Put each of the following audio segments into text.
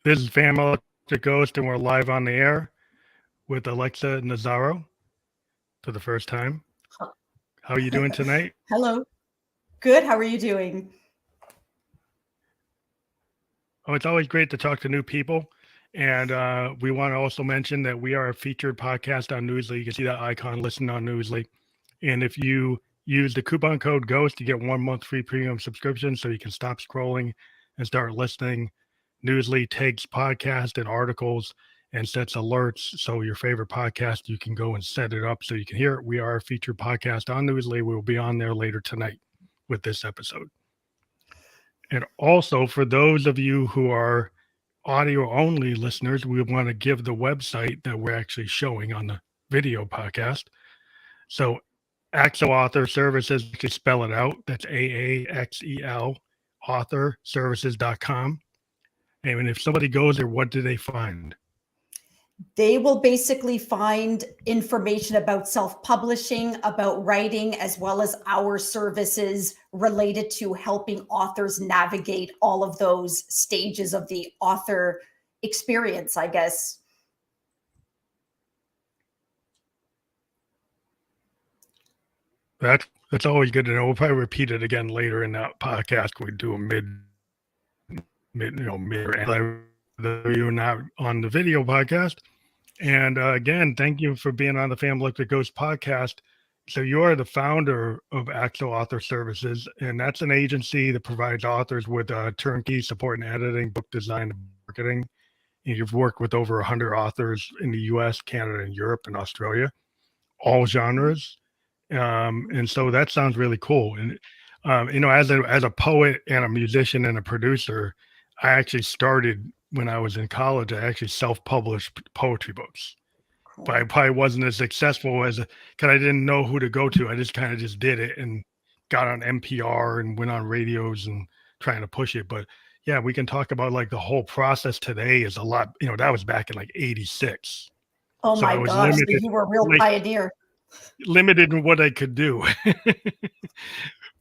This is Family Ghost, and we're live on the air with Alexa Nazzaro for the first time. How are you doing tonight? Hello. Good. How are you doing? Oh, it's always great to talk to new people. And we want to also mention that we are a featured podcast on Newsly. You can see that icon listed on Newsly. And if you use the coupon code GHOST, you get 1 month free premium subscription so you can stop scrolling and start listening. Newsly takes podcasts and articles and sets alerts. So your favorite podcast, you can go and set it up so you can hear it. We are a featured podcast on Newsly. We will be on there later tonight with this episode. And also for those of you who are audio only listeners, we want to give the website that we're actually showing on the video podcast. So Aaxel Author Services, to spell it out, that's AAXEL authorservices.com. And if somebody goes there, what do they find? They will basically find information about self-publishing, about writing, as well as our services related to helping authors navigate all of those stages of the author experience, I guess. That's always good to know. We'll probably repeat it again later in that podcast. We do a mid, you're not on the video podcast. And again, thank you for being on the Family Ghost podcast. So you are the founder of Aaxel Author Services, and that's an agency that provides authors with turnkey support and editing, book design, and marketing. And you've worked with over 100 authors in the U.S., Canada, and Europe, and Australia, all genres. And so that sounds really cool. And as a poet and a musician and a producer, I actually started when I was in college. I actually self-published poetry books, but I probably wasn't as successful because I didn't know who to go to. I just kind of just did it and got on NPR and went on radios and trying to push it. But yeah, we can talk about like the whole process today is a lot. That was back in like 86. Oh my gosh, you were a real pioneer. Limited in what I could do.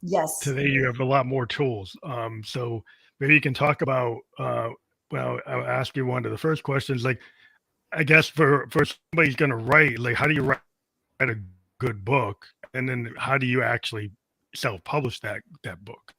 Yes. Today you have a lot more tools. So maybe you can talk about, well, I'll ask you one of the first questions. Like, I guess for somebody who's going to write, like, how do you write a good book? And then how do you actually self-publish that book?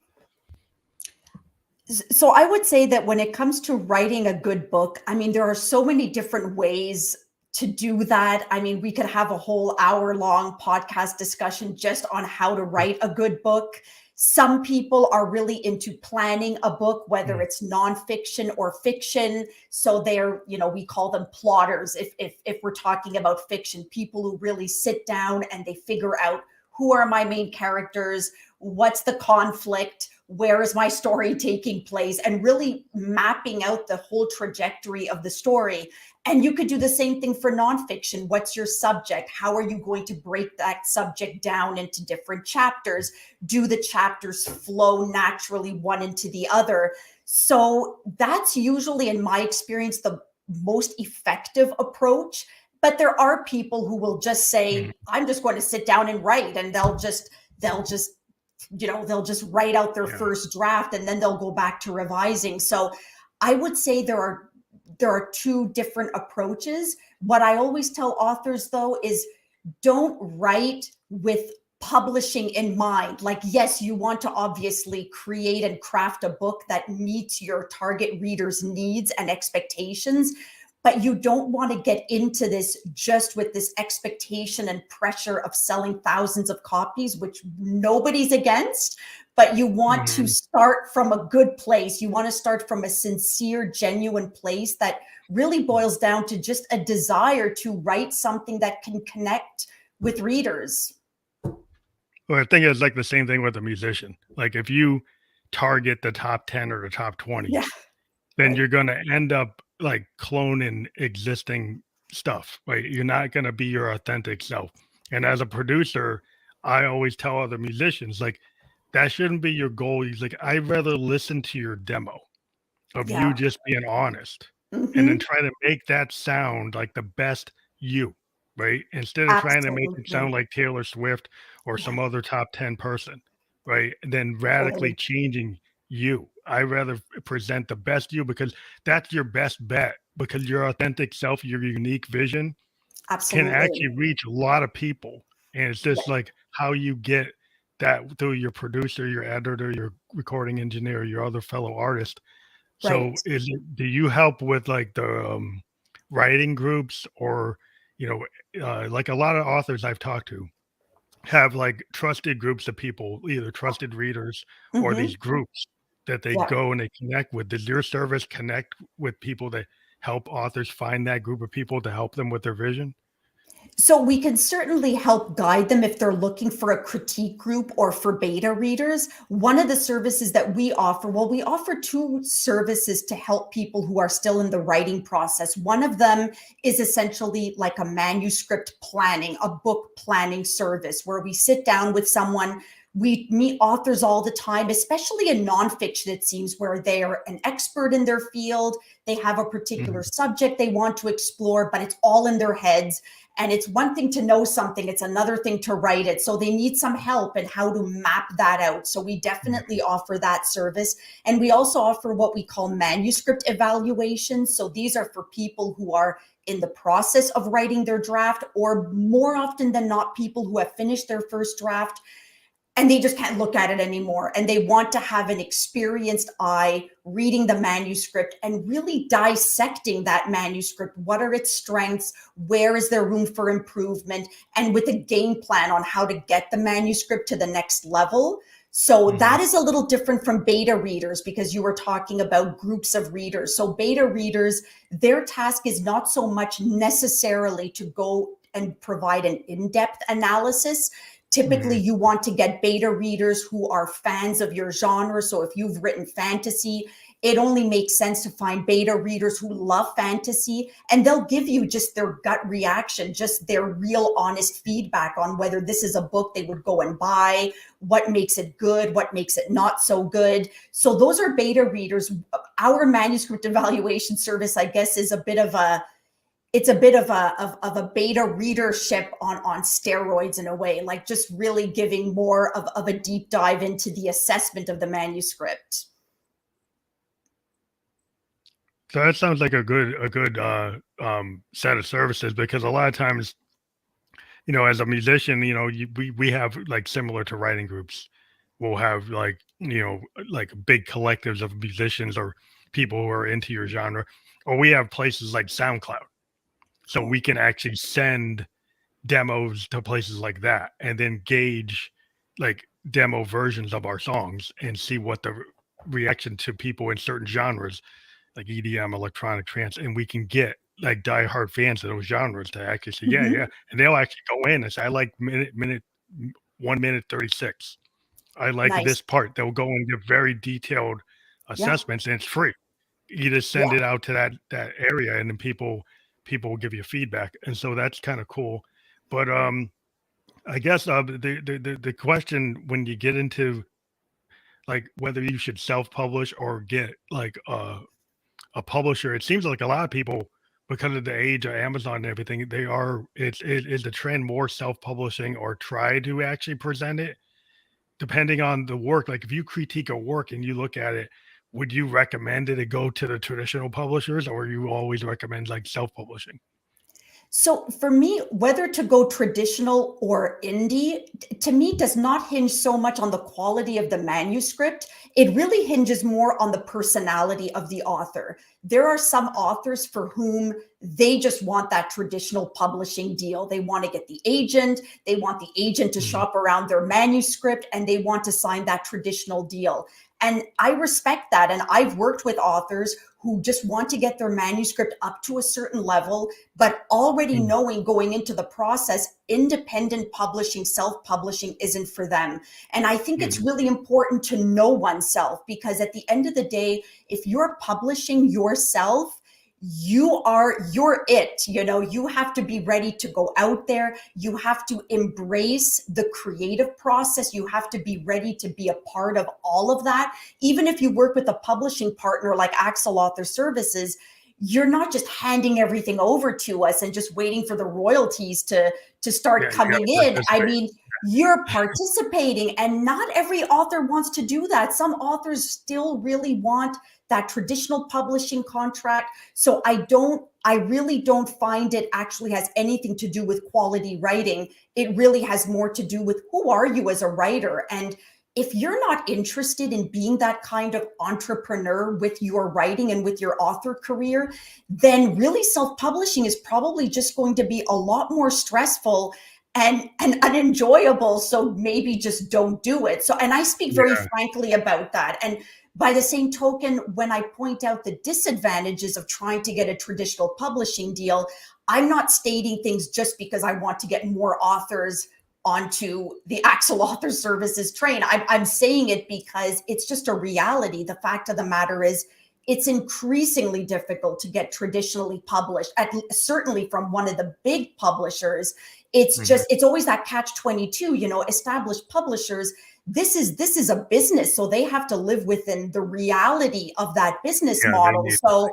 So I would say that when it comes to writing a good book, I mean, there are so many different ways to do that. I mean, we could have a whole hour-long podcast discussion just on how to write a good book. Some people are really into planning a book, whether it's nonfiction or fiction. So they're, we call them plotters. If we're talking about fiction, people who really sit down and they figure out, who are my main characters? What's the conflict? Where is my story taking place? And really mapping out the whole trajectory of the story. And you could do the same thing for nonfiction. What's your subject? How are you going to break that subject down into different chapters? Do the chapters flow naturally one into the other? So that's usually, in my experience, the most effective approach. But there are people who will just say, I'm just going to sit down and write, and they'll just write out their first draft, and then they'll go back to revising. So I would say there are two different approaches. What I always tell authors, though, is don't write with publishing in mind. Like, yes, you want to obviously create and craft a book that meets your target reader's needs and expectations, but you don't want to get into this just with this expectation and pressure of selling thousands of copies, which nobody's against, but you want to start from a good place. You want to start from a sincere, genuine place that really boils down to just a desire to write something that can connect with readers. Well, I think it's like the same thing with a musician. Like if you target the top 10 or the top 20, then you're going to end up like cloning existing stuff, right? You're not going to be your authentic self. And as a producer, I always tell other musicians, like, that shouldn't be your goal. He's like, I'd rather listen to your demo of you just being honest and then try to make that sound like the best you, right? Instead of trying to make it sound like Taylor Swift or some other top 10 person, right? And then radically changing you. I rather present the best you, because that's your best bet, because your authentic self, your unique vision can Absolutely. actually reach a lot of people. And it's Yeah, just like how you get that through your producer, your editor, your recording engineer, your other fellow artist. So right. do you help with like the writing groups, or, you know, like a lot of authors I've talked to have like trusted groups of people, either trusted readers or these Mhm. groups that they Yeah. go and they connect with. Does your service connect with people that help authors find that group of people to help them with their vision? So we can certainly help guide them if they're looking for a critique group or for beta readers. One of the services that we offer, well, we offer two services to help people who are still in the writing process. One of them is essentially like a manuscript planning, a book planning service where we sit down with someone. We meet authors all the time, especially in nonfiction, it seems, where they are an expert in their field. They have a particular Mhm. subject they want to explore, but it's all in their heads. And it's one thing to know something, it's another thing to write it. So they need some help in how to map that out. So we definitely offer that service. And we also offer what we call manuscript evaluations. So these are for people who are in the process of writing their draft, or more often than not, people who have finished their first draft and they just can't look at it anymore. And they want to have an experienced eye reading the manuscript and really dissecting that manuscript. What are its strengths? Where is there room for improvement? And with a game plan on how to get the manuscript to the next level. So Mhm. that is a little different from beta readers, because you were talking about groups of readers. So beta readers, their task is not so much necessarily to go and provide an in-depth analysis. Typically, Mhm. you want to get beta readers who are fans of your genre. So if you've written fantasy, it only makes sense to find beta readers who love fantasy, and they'll give you just their gut reaction, just their real honest feedback on whether this is a book they would go and buy, what makes it good, what makes it not so good. So those are beta readers. Our manuscript evaluation service, I guess, is a bit of a it's a bit of a beta readership on steroids in a way, like just really giving more of a deep dive into the assessment of the manuscript. So that sounds like a good set of services, because a lot of times, you know, as a musician, you know, we have like similar to writing groups. We'll have like, you know, like big collectives of musicians or people who are into your genre, or we have places like SoundCloud, so Oh, we can actually send demos to places like that and then gauge like demo versions of our songs and see what the reaction to people in certain genres like EDM, electronic trance, and we can get like diehard fans of those genres to actually say, yeah, yeah, mhm. and they'll actually go in and say, I like 1 minute 36. I like Nice. this part. They'll go and give very detailed Yeah, assessments, and it's free. You just send yeah. it out to that area, and then people will give you feedback, and so that's kind of cool. But I guess the question when you get into like whether you should self publish or get like a publisher, it seems like a lot of people, because of the age of Amazon and everything, it is the trend more self-publishing or try to actually present it depending on the work. Like if you critique a work and you look at it, would you recommend it to go to the traditional publishers, or you always recommend like self-publishing? So for me, whether to go traditional or indie, to me does not hinge so much on the quality of the manuscript. It really hinges more on the personality of the author. There are some authors for whom they just want that traditional publishing deal. They want to get the agent, they want the agent to Mhm. shop around their manuscript, and they want to sign that traditional deal. And I respect that. And I've worked with authors who just want to get their manuscript up to a certain level, but already Mhm. knowing going into the process, independent publishing, self publishing isn't for them. And I think it's Mhm. really important to know oneself, because at the end of the day, if you're publishing yourself, you're it. You have to be ready to go out there. You have to embrace the creative process. You have to be ready to be a part of all of that. Even if you work with a publishing partner like Aaxel Author Services, you're not just handing everything over to us and just waiting for the royalties to start Yeah, you coming gotta in. I participate. mean, you're participating, and not every author wants to do that. Some authors still really want that traditional publishing contract. So I really don't find it actually has anything to do with quality writing. It really has more to do with who are you as a writer. And if you're not interested in being that kind of entrepreneur with your writing and with your author career, then really self-publishing is probably just going to be a lot more stressful and unenjoyable. So maybe just don't do it. So, and I speak very frankly about that. And by the same token, when I point out the disadvantages of trying to get a traditional publishing deal, I'm not stating things just because I want to get more authors onto the Aaxel Author Services train. I'm saying it because it's just a reality. The fact of the matter is, it's increasingly difficult to get traditionally published, certainly from one of the big publishers. It's just, it's always that catch-22, you know, established publishers. This is a business, so they have to live within the reality of that business model. So,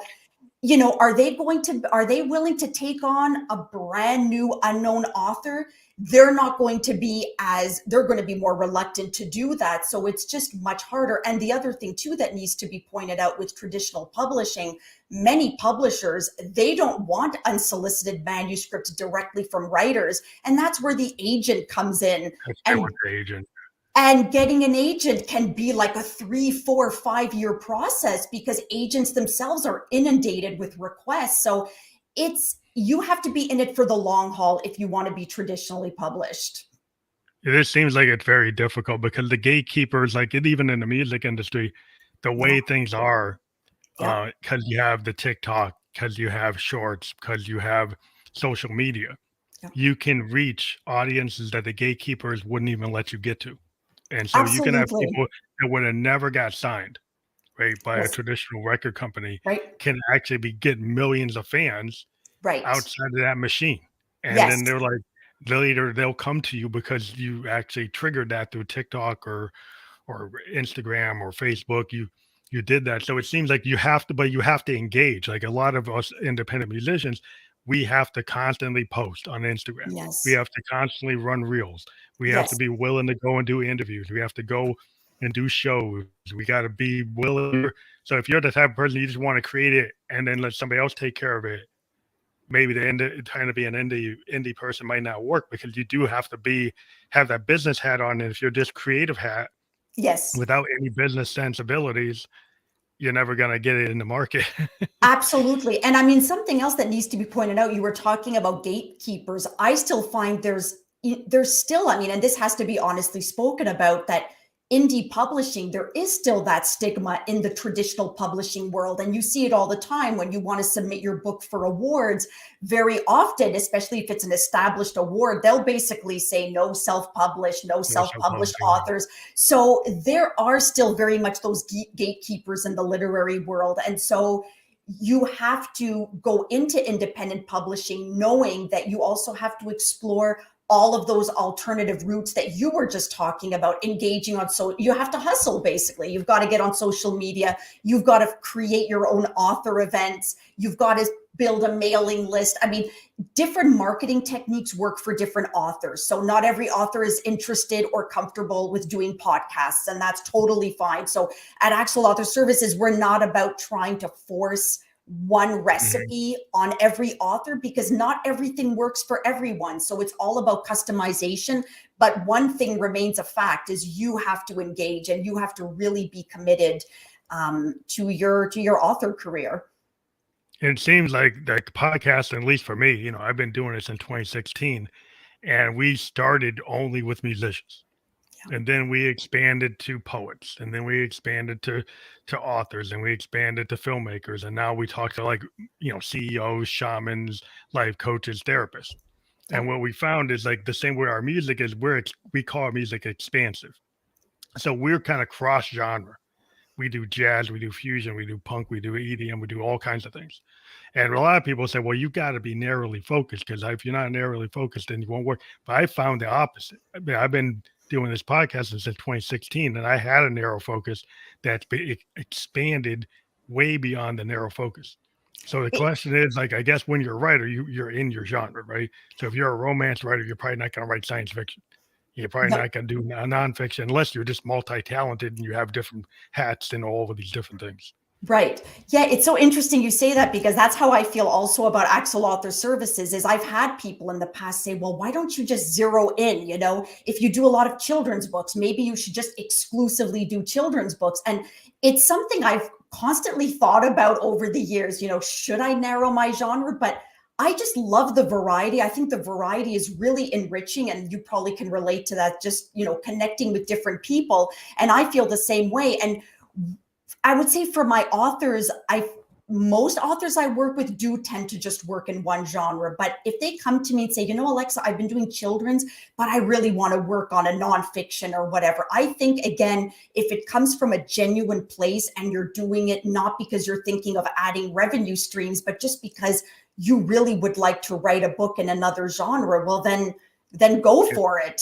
you know, are they willing to take on a brand new unknown author? They're going to be more reluctant to do that. So it's just much harder. And the other thing too that needs to be pointed out with traditional publishing, many publishers, they don't want unsolicited manuscripts directly from writers. And that's where the agent comes in. And getting an agent can be like a 3, 4, 5-year process because agents themselves are inundated with requests. So you have to be in it for the long haul if you want to be traditionally published. This seems like it's very difficult because the gatekeepers, like even in the music industry, the way things are, because you have the TikTok, because you have shorts, because you have social media, you can reach audiences that the gatekeepers wouldn't even let you get to. And so you can have people that would have never got signed, right, by a traditional record company, can actually be getting millions of fans outside of that machine. And then they're like, they'll come to you because you actually triggered that through TikTok or Instagram or Facebook. You did that. So it seems like you have to engage. Like a lot of us independent musicians, we have to constantly post on Instagram. We have to constantly run reels. We have to be willing to go and do interviews. We have to go and do shows. We got to be willing. So if you're the type of person you just want to create it and then let somebody else take care of it, maybe trying to be an indie person might not work because you do have to have that business hat on. And if you're just creative hat, without any business sensibilities, you're never going to get it in the market. Absolutely. And I mean, something else that needs to be pointed out, you were talking about gatekeepers. I still find there's still, I mean, and this has to be honestly spoken about, that indie publishing, there is still that stigma in the traditional publishing world. And you see it all the time when you want to submit your book for awards. Very often, especially if it's an established award, they'll basically say no self-published, no self-published authors. So there are still very much those gatekeepers in the literary world. And so you have to go into independent publishing knowing that you also have to explore all of those alternative routes that you were just talking about, engaging on. So you have to hustle, basically. You've got to get on social media. You've got to create your own author events. You've got to build a mailing list. I mean, different marketing techniques work for different authors. So not every author is interested or comfortable with doing podcasts, and that's totally fine. So at Aaxel Author Services, we're not about trying to force one recipe on every author because not everything works for everyone. So it's all about customization. But one thing remains a fact is you have to engage and you have to really be committed to your author career. It seems like podcast, at least for me, you know, I've been doing this in 2016 and we started only with musicians. And then we expanded to poets, and then we expanded to authors, and we expanded to filmmakers, and now we talk to, like, you know, CEOs, shamans, life coaches, therapists. And what we found is, like, the same way our music is, we call our music expansive. So we're kind of cross genre. We do jazz, we do fusion, we do punk, we do EDM, we do all kinds of things. And a lot of people say, well, you've got to be narrowly focused, because if you're not narrowly focused, then you won't work. But I found the opposite. I mean, I've been doing this podcast since 2016, and I had a narrow focus that's expanded way beyond the narrow focus. So the question is, like, I guess when you're a writer, you're in your genre, right? So if you're a romance writer, you're probably not going to write science fiction. You're probably No, not going to do nonfiction unless you're just multi-talented and you have different hats in all of these different things. right. Yeah, it's so interesting you say that, because that's how I feel also about Aaxel Author Services. Is I've had people in the past say, well, why don't you just zero in, if you do a lot of children's books, maybe you should just exclusively do children's books. And it's something I've constantly thought about over the years, should I narrow my genre? But I just love the variety. I think the variety is really enriching, and you probably can relate to that, just, connecting with different people. And I feel the same way. And I would say for my authors, most authors I work with do tend to just work in one genre. But if they come to me and say, Alexa, I've been doing children's, but I really want to work on a nonfiction or whatever. I think, again, if it comes from a genuine place and you're doing it not because you're thinking of adding revenue streams, but just because you really would like to write a book in another genre, well, then go for it,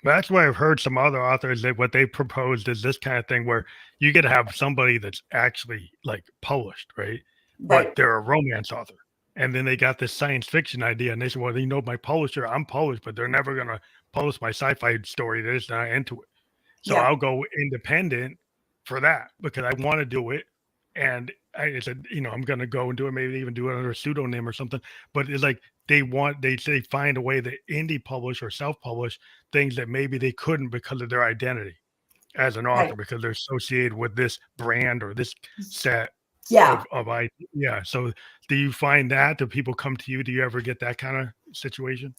That's why I've heard some other authors that what they proposed is this kind of thing where you get to have somebody that's actually like published, right? Right. But they're a romance author. And then they got this science fiction idea and they said, well, my publisher, I'm published, but they're never going to publish my sci-fi story. They're just not into it. So Yeah. I'll go independent for that because I want to do it. And I said, I'm going to go and do it, maybe even do it under a pseudonym or something. But it's like they find a way to indie publish or self-publish things that maybe they couldn't because of their identity as an author, Right. because they're associated with this brand or this set Yeah. of ID. Yeah. So do you find that? Do people come to you? Do you ever get that kind of situation?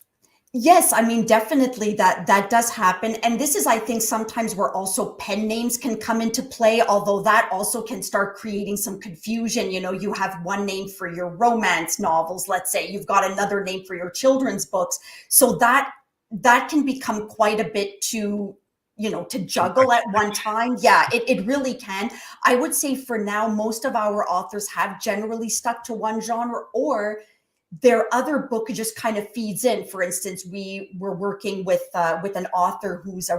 Yes, I mean, definitely that does happen. And this is, I think, sometimes where also pen names can come into play, although that also can start creating some confusion. You have one name for your romance novels, let's say, you've got another name for your children's books. So that can become quite a bit too, to juggle at one time. Yeah, it really can. I would say for now, most of our authors have generally stuck to one genre, or their other book just kind of feeds in. For instance, we were working with an author who's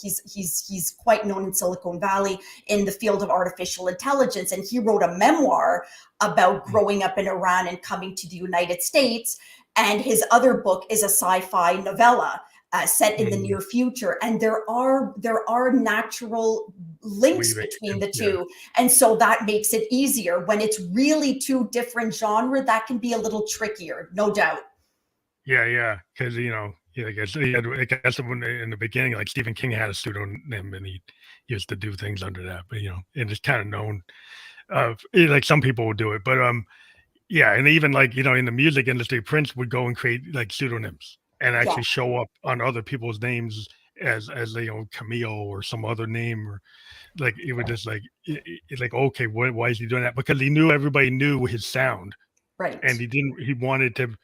he's quite known in Silicon Valley in the field of artificial intelligence, and he wrote a memoir about growing up in Iran and coming to the United States. And his other book is a sci-fi novella set in the near future, and there are natural links between the two. And so that makes it easier. When it's really two different genre, that can be a little trickier, no doubt. Yeah. Because, I guess when in the beginning, like Stephen King had a pseudonym and he used to do things under that, but, and it's kind of known. Like some people will do it, but yeah. And even like, in the music industry, Prince would go and create like pseudonyms and actually show up on other people's names as Camille or some other name, or like it was just like like, okay, why is he doing that? Because he knew everybody knew his sound, Right. and he wanted to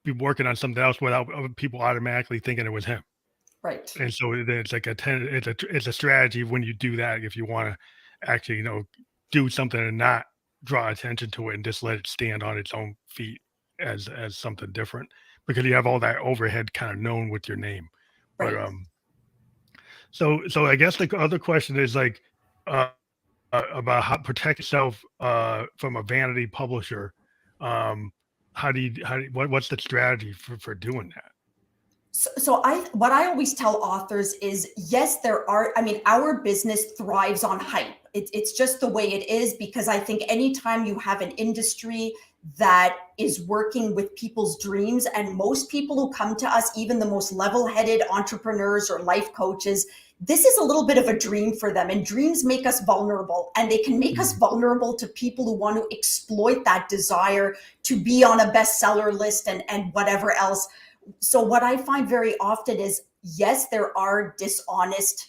be working on something else without people automatically thinking it was him. Right. And so it's like it's a strategy when you do that, if you want to actually do something and not draw attention to it and just let it stand on its own feet as something different, because you have all that overhead kind of known with your name. Right. But so I guess the other question is like about how to protect yourself from a vanity publisher. What's the strategy for doing that? So what I always tell authors is, yes, our business thrives on hype. It's just the way it is, because I think anytime you have an industry that is working with people's dreams, and most people who come to us, even the most level-headed entrepreneurs or life coaches, this is a little bit of a dream for them, and dreams make us vulnerable, and they can make us vulnerable to people who want to exploit that desire to be on a bestseller list and whatever else. So what I find very often is, yes, there are dishonest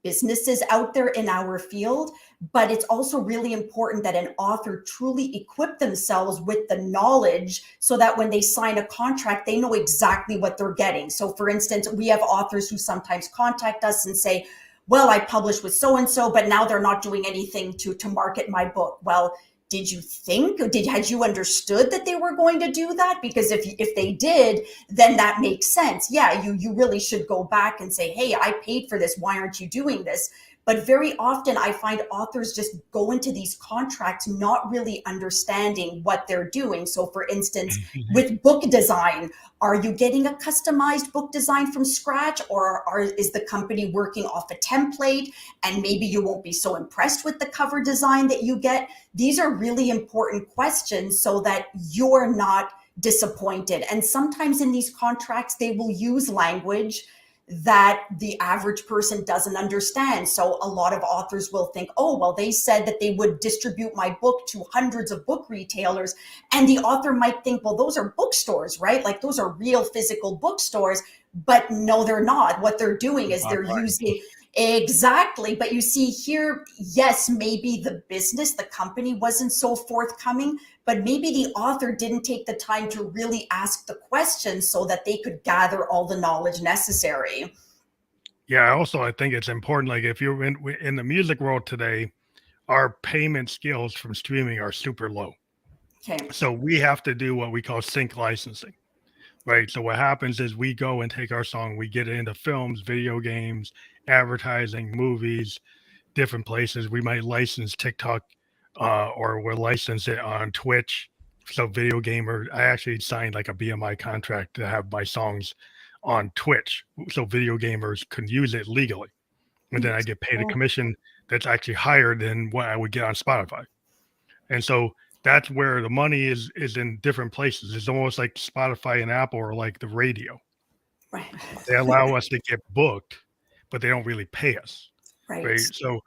businesses out there in our field, but it's also really important that an author truly equip themselves with the knowledge so that when they sign a contract, they know exactly what they're getting. So for instance, we have authors who sometimes contact us and say, well, I published with so-and-so, but now they're not doing anything to market my book. Well, had you understood that they were going to do that? Because if they did, then that makes sense. Yeah, you really should go back and say, hey, I paid for this. Why aren't you doing this? But very often I find authors just go into these contracts not really understanding what they're doing. So for instance, with book design, are you getting a customized book design from scratch, or is the company working off a template and maybe you won't be so impressed with the cover design that you get? These are really important questions so that you're not disappointed. And sometimes in these contracts, they will use language that the average person doesn't understand. So a lot of authors will think, oh, well, they said that they would distribute my book to hundreds of book retailers. And the author might think, well, those are bookstores, right? Like those are real physical bookstores. But no, they're not. What they're doing is they're using exactly. But you see here, yes, maybe the business, the company wasn't so forthcoming, but maybe the author didn't take the time to really ask the questions so that they could gather all the knowledge necessary. Yeah. Also, I think it's important. Like if you're in the music world today, our payment skills from streaming are super low. Okay. So we have to do what we call sync licensing, right? So what happens is we go and take our song, we get it into films, video games, advertising, movies, different places. We might license TikTok, or we'll license it on Twitch. So video gamer, I actually signed like a BMI contract to have my songs on Twitch, so video gamers can use it legally, and then I get paid a commission that's actually higher than what I would get on Spotify. And so that's where the money is in different places. It's almost like Spotify and Apple are like the radio. Right. They allow us to get booked, but they don't really pay us. Right. So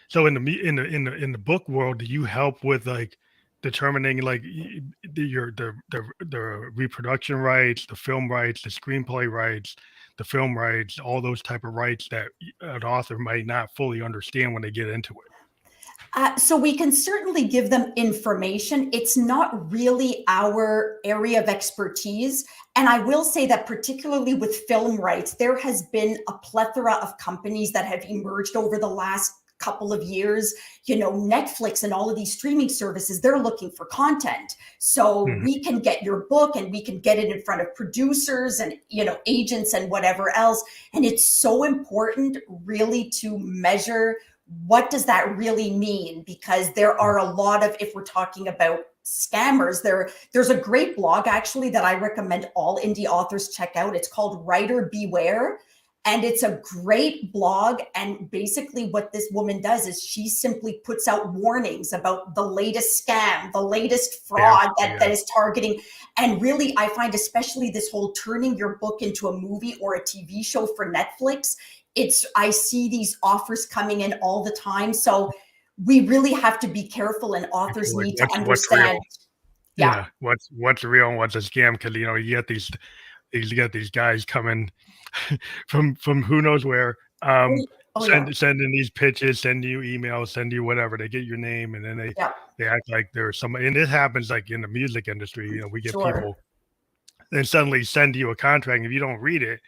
so in the book world, do you help with like determining like the reproduction rights, the film rights, the screenplay rights, the film rights, all those type of rights that an author might not fully understand when they get into it? So we can certainly give them information. It's not really our area of expertise. And I will say that particularly with film rights, there has been a plethora of companies that have emerged over the last couple of years. You know, Netflix and all of these streaming services, they're looking for content. So we can get your book and we can get it in front of producers and, you know, agents and whatever else. And it's so important really to measure what does that really mean? Because there are a lot of, if we're talking about scammers, there's a great blog actually that I recommend all indie authors check out. It's called Writer Beware. And it's a great blog. And basically what this woman does is she simply puts out warnings about the latest scam, the latest fraud that is targeting. And really, I find especially this whole turning your book into a movie or a TV show for Netflix, I see these offers coming in all the time. So we really have to be careful, and authors Like, need to understand. What's real and what's a scam? Because you know you get these guys coming from who knows where, sending these pitches, send you emails, send you whatever. They get your name, and then they act like there's somebody. And it happens like in the music industry. You know, we get people then suddenly send you a contract. And if you don't read it,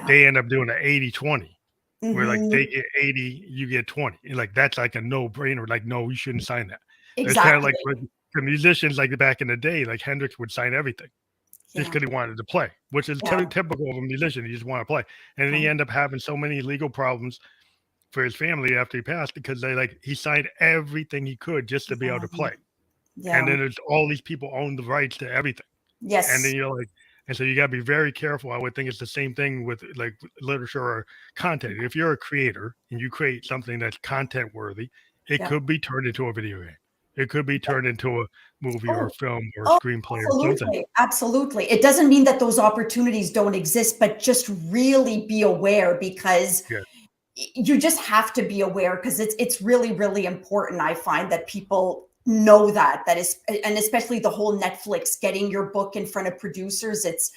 they end up doing an 80-20. Where like they get 80, you get 20. And like that's like a no-brainer. Like, no, you shouldn't sign that. Exactly. It's kind of like for musicians, like back in the day, like Hendrix would sign everything just because he wanted to play, which is typical of a musician. He just want to play. And then he ended up having so many legal problems for his family after he passed because he signed everything he could just to be able to play. And then there's all these people own the rights to everything. Yes. And then you're like, and so you got to be very careful. I would think it's the same thing with like literature or content. If you're a creator and you create something that's content worthy, it could be turned into a video game. It could be turned into a movie or a film or a screenplay or something. Absolutely. It doesn't mean that those opportunities don't exist, but just really be aware, because you just have to be aware, because it's really, really important. I find that people know that is, and especially the whole Netflix getting your book in front of producers, it's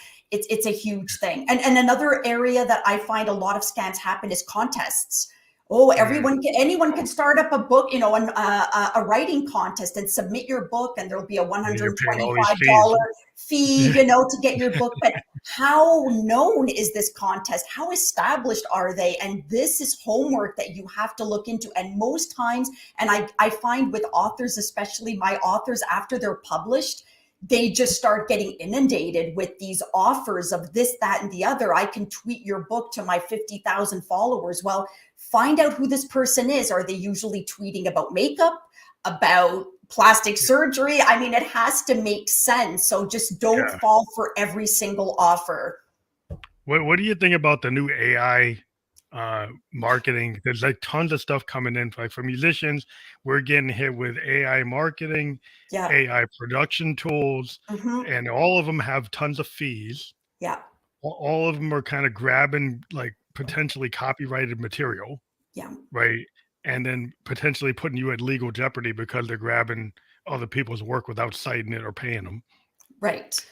a huge thing. And another area that I find a lot of scams happen is contests. Anyone can start up a book, you know, a writing contest and submit your book, and there'll be a $125 fee, you know, to get your book. But how known is this contest? How established are they? And this is homework that you have to look into. And most times, and I find with authors, especially my authors, after they're published, they just start getting inundated with these offers of this, that, and the other. I can tweet your book to my 50,000 followers. Well, find out who this person is. Are they usually tweeting about makeup, about plastic surgery? I mean, it has to make sense. So just don't fall for every single offer. What do you think about the new AI marketing? There's like tons of stuff coming in. Like for musicians, we're getting hit with AI marketing, Yeah. AI production tools, and all of them have tons of fees. Yeah. All of them are kind of grabbing like potentially copyrighted material. Yeah. Right. And then potentially putting you at legal jeopardy because they're grabbing other people's work without citing it or paying them. Right.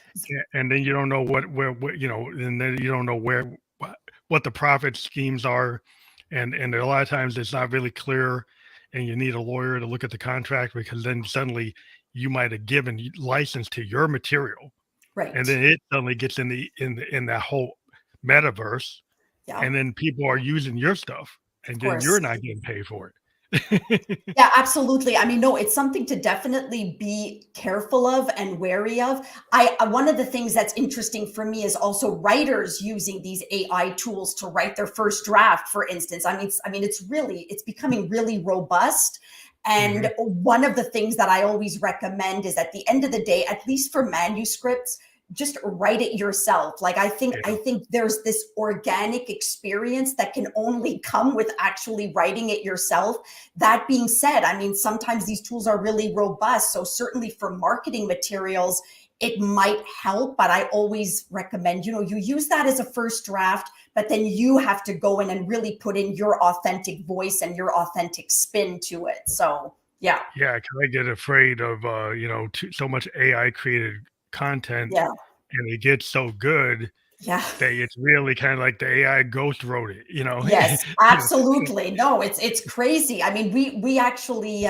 And then you don't know what and then you don't know what the profit schemes are, and a lot of times it's not really clear, and you need a lawyer to look at the contract because then suddenly you might have given license to your material, Right. and then it suddenly gets in that whole metaverse, and then people are using your stuff, and then you're not getting paid for it. Yeah, absolutely. I mean, no, it's something to definitely be careful of and wary of. One of the things that's interesting for me is also writers using these AI tools to write their first draft, for instance. I mean, it's becoming really robust. And one of the things that I always recommend is at the end of the day, at least for manuscripts, just write it yourself. Like I think there's this organic experience that can only come with actually writing it yourself. That being said, I mean, sometimes these tools are really robust. So certainly for marketing materials, it might help, but I always recommend, you use that as a first draft, but then you have to go in and really put in your authentic voice and your authentic spin to it. So yeah. Yeah. Can I get afraid of, so much AI created content, and it gets so good that it's really kind of like the AI ghost wrote it, Yes, absolutely. No, it's crazy. I mean, we actually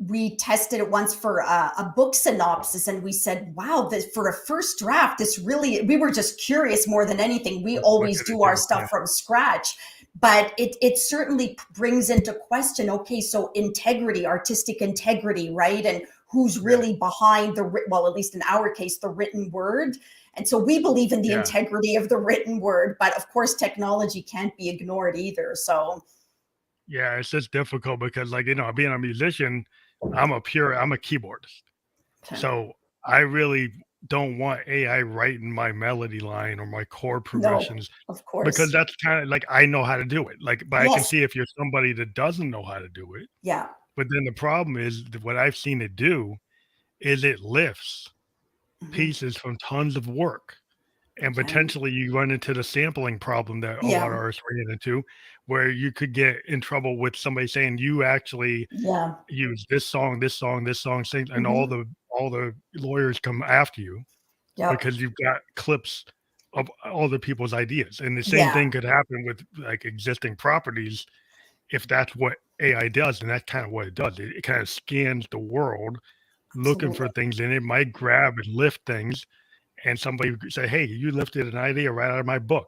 we tested it once for a book synopsis, and we said, wow, this for a first draft, we were just curious more than anything. We always do our stuff from scratch. But it certainly brings into question, okay, so integrity, artistic integrity, right? And who's really behind well, at least in our case, the written word. And so we believe in the integrity of the written word, but of course, technology can't be ignored either. So. Yeah, it's just difficult because being a musician, I'm a keyboardist. Okay. So I really don't want AI writing my melody line or my chord progressions. No, of course. Because that's kind of like, I know how to do it. Like, but I can see if you're somebody that doesn't know how to do it. Yeah. But then the problem is that what I've seen it do is it lifts pieces from tons of work. And potentially you run into the sampling problem that a lot of artists ran into, where you could get in trouble with somebody saying you actually use this song, and all the lawyers come after you because you've got clips of all the people's ideas. And the same thing could happen with like existing properties if that's what AI does, and that's kind of what it does. It kind of scans the world looking for things, and it might grab and lift things. And somebody could say, hey, you lifted an idea right out of my book.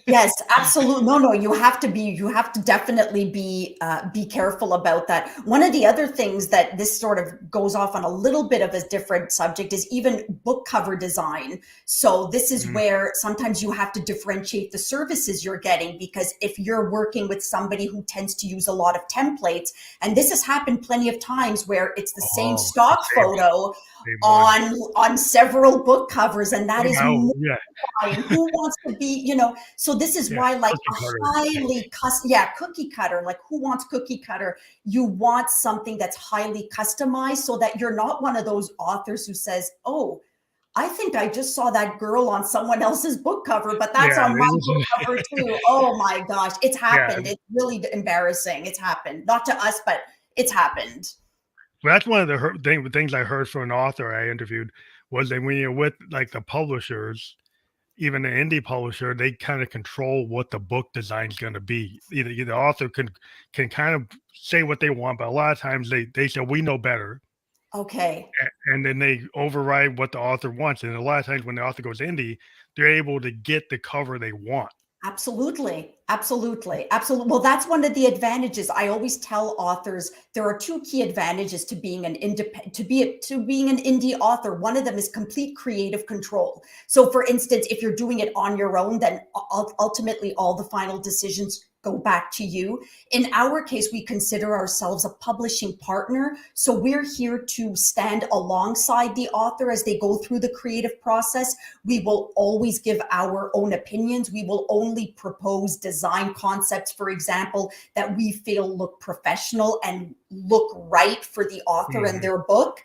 Yes, absolutely. No, you have to definitely be careful about that. One of the other things that this sort of goes off on a little bit of a different subject is even book cover design. So this is where sometimes you have to differentiate the services you're getting, because if you're working with somebody who tends to use a lot of templates, and this has happened plenty of times where it's the same stock photo on several book covers, and that is fine. Who wants to be, so this is why like a highly cookie cutter, like who wants cookie cutter? You want something that's highly customized so that you're not one of those authors who says, oh, I think I just saw that girl on someone else's book cover, but that's on my book cover too. Oh my gosh, it's happened. It's really embarrassing. It's happened, not to us, but it's happened. Well, that's one of the things I heard from an author I interviewed, was that when you're with like the publishers, even the indie publisher, they kind of control what the book design is going to be. Either the author can kind of say what they want, but a lot of times they say, we know better. Okay. And then they override what the author wants. And a lot of times when the author goes indie, they're able to get the cover they want. Absolutely. Well, that's one of the advantages. I always tell authors there are two key advantages to being an being an indie author. One of them is complete creative control. So for instance, if you're doing it on your own, then ultimately all the final decisions go back to you. In our case, we consider ourselves a publishing partner. So we're here to stand alongside the author as they go through the creative process. We will always give our own opinions. We will only propose design concepts, for example, that we feel look professional and look right for the author and their book.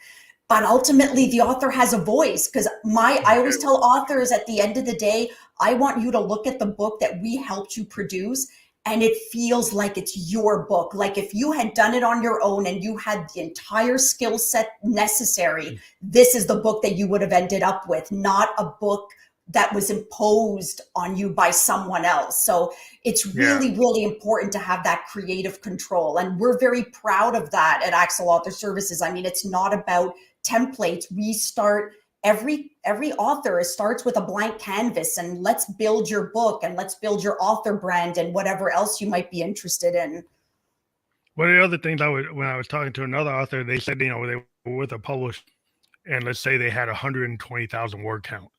But ultimately, the author has a voice, because I always tell authors at the end of the day, I want you to look at the book that we helped you produce and it feels like it's your book. Like if you had done it on your own and you had the entire skill set necessary, this is the book that you would have ended up with, not a book that was imposed on you by someone else. So it's really, really important to have that creative control. And we're very proud of that at Aaxel Author Services. I mean, it's not about templates. We start every author starts with a blank canvas, and let's build your book and let's build your author brand and whatever else you might be interested in. One of the other things when I was talking to another author, they said, they were with a publisher, and let's say they had 120,000 word count.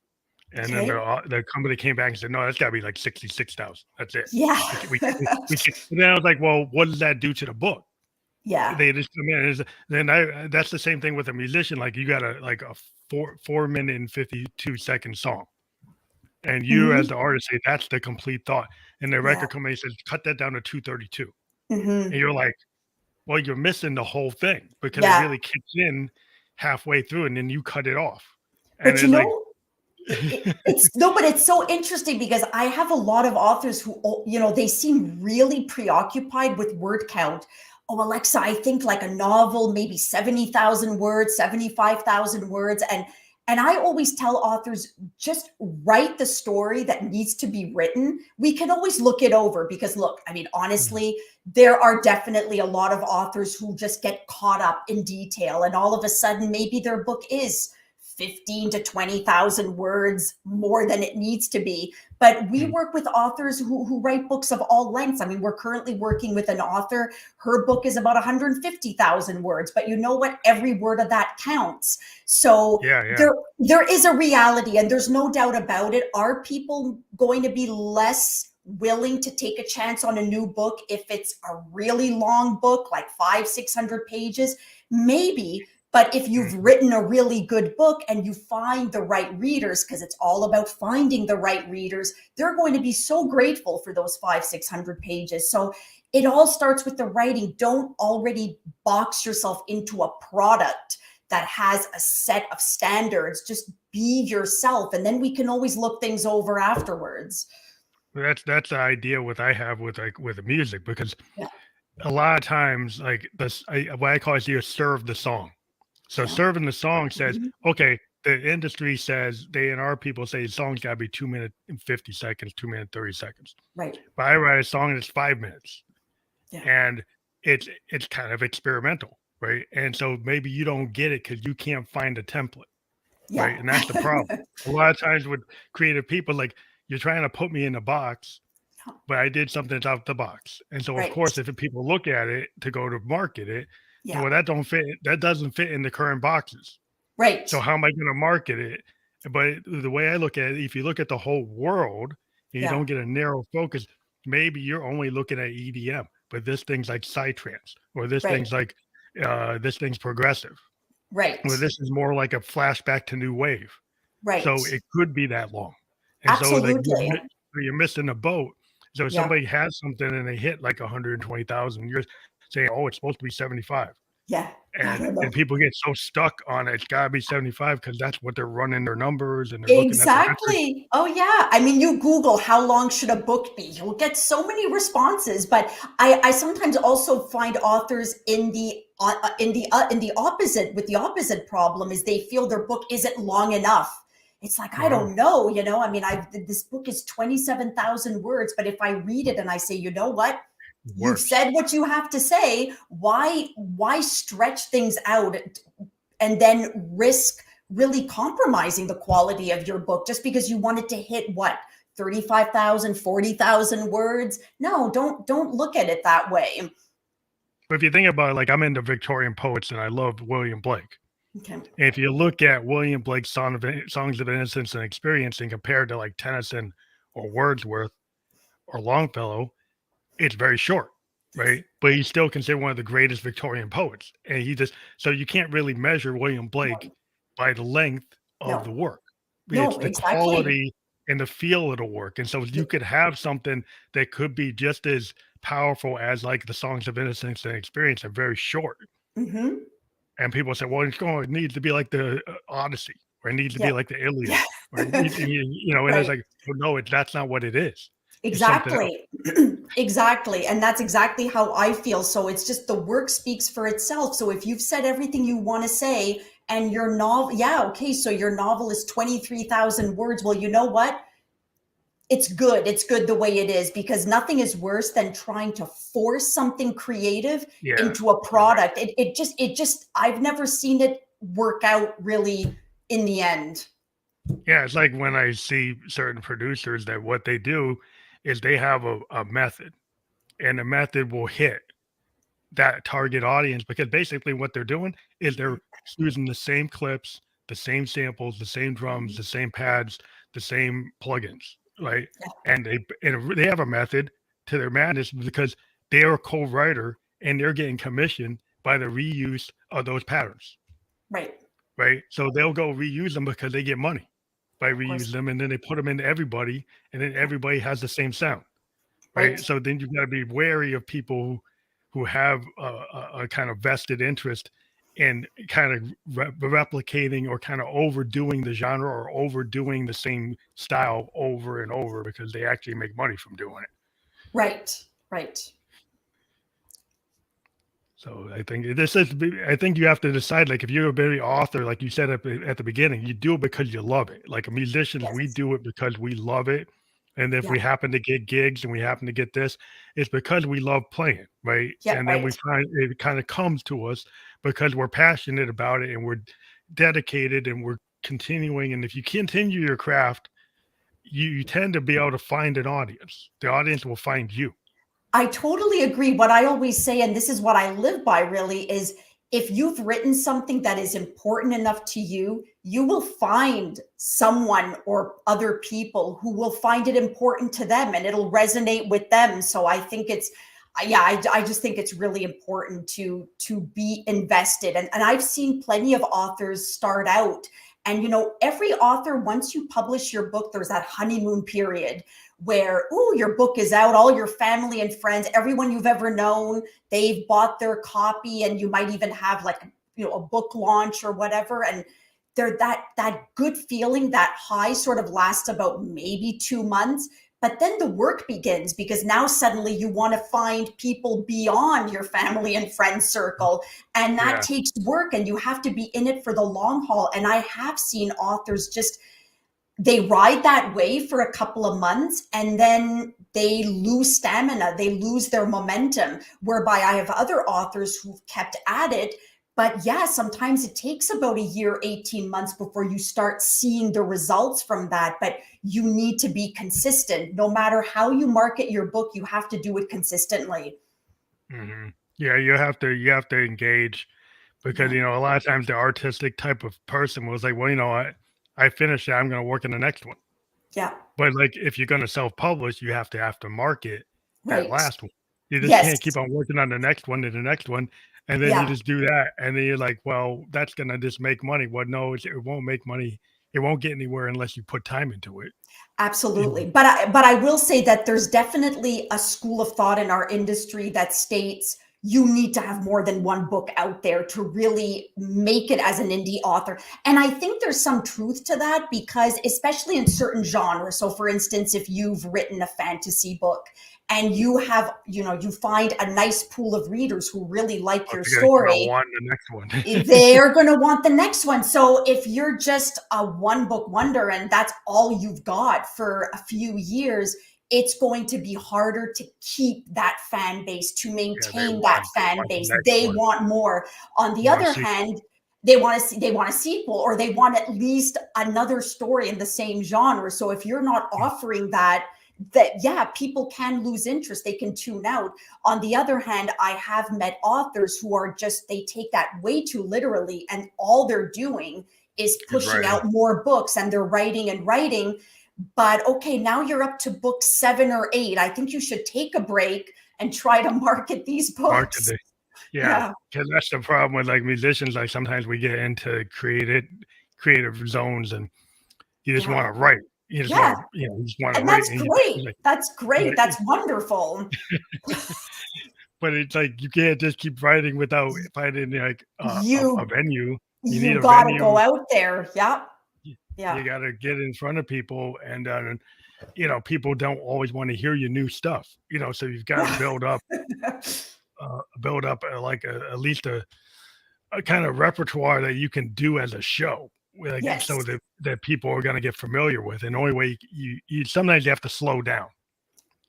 And then the company came back and said, no, that's got to be like 66,000. That's it. Yeah. And then I was like, well, what does that do to the book? Yeah. They just come in. And that's the same thing with a musician. Like you got a 4 minute and 52-second song. And you as the artist say, that's the complete thought. And the record company says, cut that down to 232. And you're like, well, you're missing the whole thing, because it really kicks in halfway through and then you cut it off. And but it's so interesting, because I have a lot of authors who, they seem really preoccupied with word count. Oh, Alexa, I think like a novel, maybe 70,000 words, 75,000 words. And I always tell authors, just write the story that needs to be written. We can always look it over, because look, I mean, honestly, there are definitely a lot of authors who just get caught up in detail, and all of a sudden, maybe their book is 15 to 20,000 words more than it needs to be. But we work with authors who write books of all lengths. I mean, we're currently working with an author. Her book is about 150,000 words, but you know what? Every word of that counts. So there is a reality, and there's no doubt about it. Are people going to be less willing to take a chance on a new book if it's a really long book, like 500-600 pages? Maybe. But if you've written a really good book and you find the right readers, because it's all about finding the right readers, they're going to be so grateful for those 500-600 pages. So it all starts with the writing. Don't already box yourself into a product that has a set of standards. Just be yourself, and then we can always look things over afterwards. That's the idea what I have with the music, because a lot of times, like this, what I call is you serve the song. So serving the song says, okay, the industry says, our people say the song's got to be 2 minutes and 50 seconds, 2 minutes, 30 seconds. Right. But I write a song that's 5 minutes. And it's kind of experimental, right? And so maybe you don't get it because you can't find a template, right? And that's the problem. A lot of times with creative people, like, you're trying to put me in a box, but I did something that's out the box. And so, of course, if people look at it to go to market it, well, that doesn't fit in the current boxes. Right. So how am I going to market it? But the way I look at it, if you look at the whole world and you don't get a narrow focus, maybe you're only looking at EDM, but this thing's like psytrance, or this thing's like, this thing's progressive. Right. Or this is more like a flashback to new wave. Right. So it could be that long. And absolutely. So you're missing a boat. So if somebody has something and they hit like 120,000, you're saying, oh, it's supposed to be 75. Yeah. And people get so stuck on it. It's got to be 75 because that's what they're running their numbers and they're exactly. Oh yeah. I mean, you Google how long should a book be? You'll get so many responses. But I sometimes also find authors in the opposite, with the opposite problem, is they feel their book isn't long enough. It's like, I don't know, I mean, this book is 27,000 words, but if I read it and I say, you know what? You've said what you have to say. Why stretch things out and then risk really compromising the quality of your book just because you want it to hit 35,000, 40,000 words? No, don't look at it that way. But if you think about it, like, I'm into Victorian poets and I love William Blake. Okay. And if you look at William Blake's Songs of Innocence and Experience and compared to like Tennyson or Wordsworth or Longfellow, it's very short, right? But he's still considered one of the greatest Victorian poets. And so you can't really measure William Blake No, by the length of the no, work. It's no, the exactly. quality and the feel of the work. And so you could have something that could be just as powerful as like the Songs of Innocence and Experience are very short. Hmm. And people say, well, it needs to be like the Odyssey, or it needs to Yeah. be like the Iliad, Yeah. or and it's Right. like, well, no, that's not what it is. It's something else. Exactly. Exactly. And that's exactly how I feel. So it's just the work speaks for itself. So if you've said everything you want to say and your novel, yeah, okay, so your novel is 23,000 words. Well, you know what? It's good. It's good the way it is, because nothing is worse than trying to force something creative Yeah, into a you're right. product. I've never seen it work out really in the end. Yeah, it's like when I see certain producers that what they do is they have a method, and the method will hit that target audience because basically what they're doing is they're using the same clips, the same samples, the same drums, Mhm. the same pads, the same plugins, right? Yeah. And they have a method to their madness because they're a co-writer and they're getting commission by the reuse of those patterns, Right. right? So they'll go reuse them because they get money by Of course. reusing them, and then they put them into everybody, and then Yeah. everybody has the same sound. Right? Right. So then you gotta be wary of people who have a kind of vested interest in kind of replicating or kind of overdoing the genre or overdoing the same style over and over because they actually make money from doing it. Right. Right. So I think you have to decide, like, if you're a very author, like you said at the beginning, you do it because you love it. Like musicians, we Yes. do it because we love it. And if Yeah. we happen to get gigs and we happen to get this, it's because we love playing, right? Yeah. And then we Right. find it kind of comes to us because we're passionate about it and we're dedicated and we're continuing. And if you continue your craft, you tend to be able to find an audience. The audience will find you. I totally agree. What I always say, and this is what I live by really, is if you've written something that is important enough to you, you will find someone or other people who will find it important to them and it'll resonate with them. So I think yeah, I just think it's really important to be invested. And I've seen plenty of authors start out. And every author, once you publish your book, there's that honeymoon period where, oh, your book is out, all your family and friends, everyone you've ever known, they've bought their copy, and you might even have like a book launch or whatever. And that good feeling, that high sort of lasts about maybe 2 months. But then the work begins, because now suddenly you want to find people beyond your family and friend circle. And that Yeah. takes work, and you have to be in it for the long haul. And I have seen authors just, they ride that wave for a couple of months and then they lose stamina, they lose their momentum. Whereby I have other authors who've kept at it. But yeah, sometimes it takes about a year, 18 months before you start seeing the results from that. But you need to be consistent. No matter how you market your book, you have to do it consistently. Yeah, you have to engage because Yeah. a lot of times the artistic type of person was like, well, I finished it, I'm going to work in the next one. Yeah. But like if you're going to self-publish, you have to market that Right. last one. You just Yes. can't keep on working on the next one to the next one, and then you Yeah. just do that, and then you're like, well, that's going to just make money. Well, no, it won't make money. It won't get anywhere unless you put time into it. Absolutely. And But I will say that there's definitely a school of thought in our industry that states you need to have more than one book out there to really make it as an indie author. And I think there's some truth to that, because especially in certain genres. So for instance, if you've written a fantasy book and you find a nice pool of readers who really like your they're going to story, want the next one. they're going to want the next one. So if you're just a one book wonder and that's all you've got for a few years, it's going to be harder to keep that fan base, to Yeah, maintain that they fan want the base. next They one. want more. On They the want to other see. hand, they want a sequel, or they want at least another story in the same genre. So if you're not offering that, yeah, people can lose interest, they can tune out. On the other hand, I have met authors who are just, they take that way too literally, and all they're doing is Is pushing writing. out more books, and they're writing and writing. But okay, now you're up to book 7 or 8. I think you should take a break and try to market these books. marketing. Yeah, Yeah. because that's the problem with like musicians. Like sometimes we get into creative zones, and you just Yeah. want to write. You just Yeah. want to, you just want to And write, that's and great. like, That's great. but That's wonderful. but it's like you can't just keep writing without finding like a You venue. You need you a gotta go venue. out there. Yeah. You Yeah. got to get in front of people, and people don't always want to hear your new stuff. So you've got to build up at least a kind of repertoire that you can do as a show, like so Yes. that people are going to get familiar with. And the only way you sometimes you have to slow down.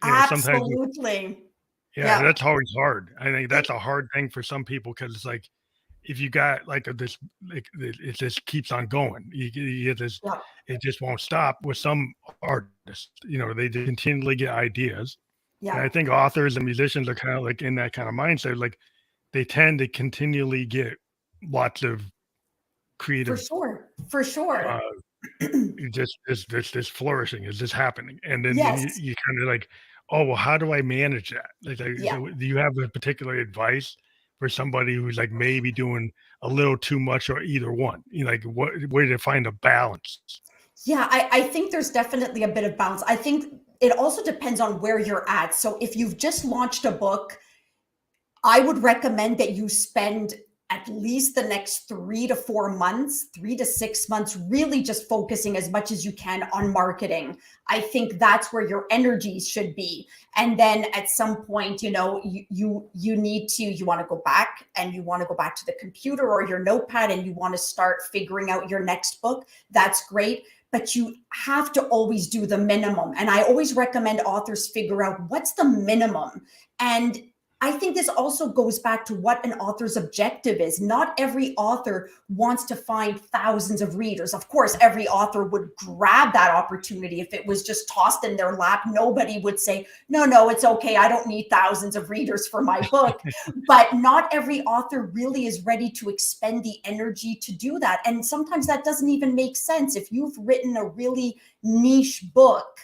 Sometimes Absolutely. yeah, Yeah. that's always hard. I think It that's a hard thing for some people because it's like if you got like this, like it just keeps on going. You get this, yeah. it just won't stop. With some artists, they continually get ideas, and Yeah. I think authors and musicians are kind of like in that kind of mindset. Like they tend to continually get lots of For creative sure. For sure. uh this flourishing is just happening, and then Yes. you kind of like, oh well, how do I manage that? Yeah. So do you have a particular advice for somebody who's like maybe doing a little too much or either one? Like what where to find a balance? Yeah, I think there's definitely a bit of balance. I think it also depends on where you're at. So if you've just launched a book, I would recommend that you spend at least the next 3 to 4 months, 3 to 6 months, really just focusing as much as you can on marketing. I think that's where your energies should be. And then at some point, you need to, you want to go back and you want to go back to the computer or your notepad and you want to start figuring out your next book. That's great. But you have to always do the minimum. And I always recommend authors figure out what's the minimum. And I think this also goes back to what an author's objective is. Not every author wants to find thousands of readers. Of course, every author would grab that opportunity. If it was just tossed in their lap, nobody would say, no, it's okay. I don't need thousands of readers for my book. But not every author really is ready to expend the energy to do that. And sometimes that doesn't even make sense. If you've written a really niche book,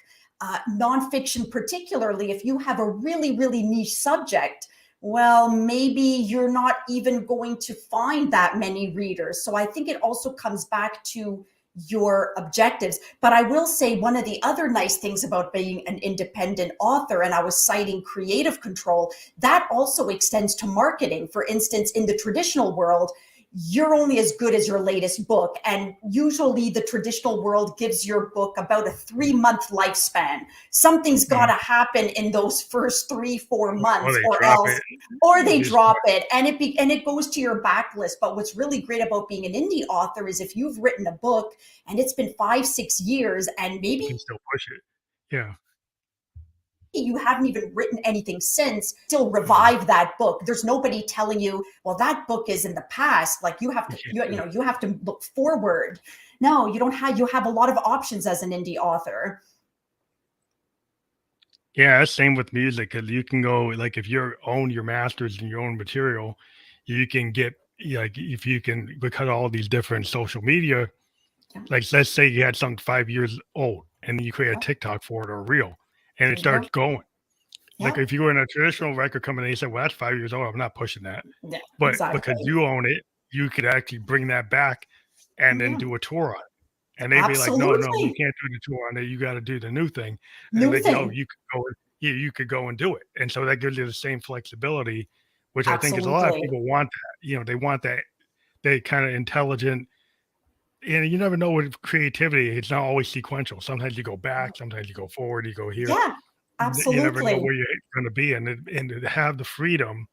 nonfiction particularly, if you have a really, really niche subject, well, maybe you're not even going to find that many readers. So I think it also comes back to your objectives. But I will say one of the other nice things about being an independent author, and I was citing creative control, that also extends to marketing. For instance, in the traditional world, you're only as good as your latest book. And usually the traditional world gives your book about a 3-month lifespan. Something's got to happen in those first 3-4 months or they drop it and it goes to your backlist. But what's really great about being an indie author is if you've written a book and it's been 5-6 years and maybe You can still push it. Yeah. you haven't even written anything since, still revive that book. There's nobody telling you, well, that book is in the past. Like you have to, you have to look forward. No, you don't have, you have a lot of options as an indie author. Yeah, same with music, because you can go like if you own your masters and your own material, you can get like if you can because of all these different social media, Yeah. like let's say you had something 5 years old and you create a TikTok for it or a reel and it starts going. Like Yeah. if you were in a traditional record company, they said, well, that's 5 years old. I'm not pushing that. Yeah, But exactly. because you own it, you could actually bring that back and then do a tour on it. And they'd be like, no, you Absolutely. can't do the tour on it. You got to do the new thing. And New like, no, thing. you could go, you could go and do it. And so that gives you the same flexibility, which I think is a lot of Absolutely. people want that. They want that, they kind of intelligent. And you never know with creativity, it's not always sequential. Sometimes you go back, sometimes you go forward, you go here. Yeah, You never know absolutely. where you're going to be. And to have the freedom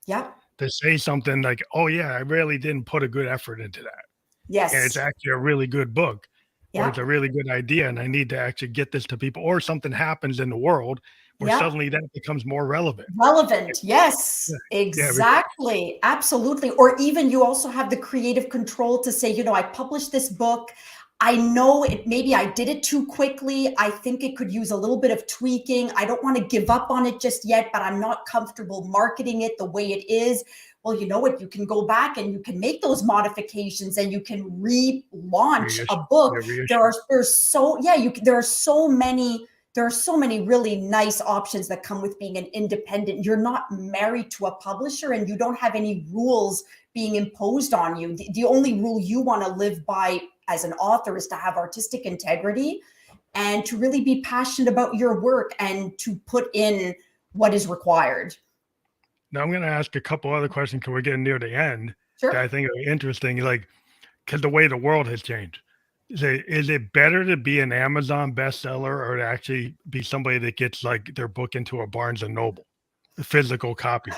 Yeah. to say something like, oh, yeah, I really didn't put a good effort into that. And it's Yes. actually a really good book. Or it's Yeah. a really good idea, and I need to actually get this to people, or something happens in the world where Yeah. suddenly that becomes more relevant. Relevant. Yes, Yeah, exactly. Absolutely. Or even you also have the creative control to say, I published this book. I know it, maybe I did it too quickly. I think it could use a little bit of tweaking. I don't want to give up on it just yet, but I'm not comfortable marketing it the way it is. Well, you know what? You can go back and you can make those modifications and you can relaunch a book. There are so many there are so many really nice options that come with being an independent. You're not married to a publisher and you don't have any rules being imposed on you. The only rule you want to live by as an author is to have artistic integrity and to really be passionate about your work and to put in what is required. Now I'm going to ask a couple other questions because we're getting near the end Sure. that I think are interesting, like, because the way the world has changed. Is it better to be an Amazon bestseller or to actually be somebody that gets like their book into a Barnes and Noble, the physical copy?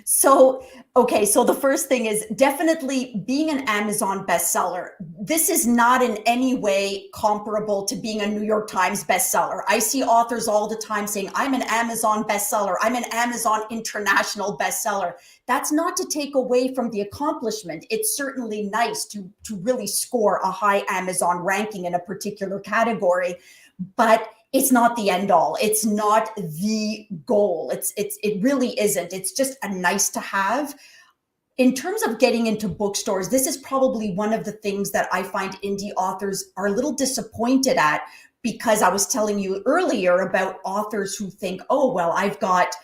So, okay, so the first thing is definitely being an Amazon bestseller. This is not in any way comparable to being a New York Times bestseller. I see authors all the time saying, I'm an Amazon bestseller, I'm an Amazon international bestseller. That's not to take away from the accomplishment. It's certainly nice to really score a high Amazon ranking in a particular category, but it's not the end all. It's not the goal. It really isn't. It's just a nice to have. In terms of getting into bookstores, this is probably one of the things that I find indie authors are a little disappointed at, because I was telling you earlier about authors who think, oh, well, I've got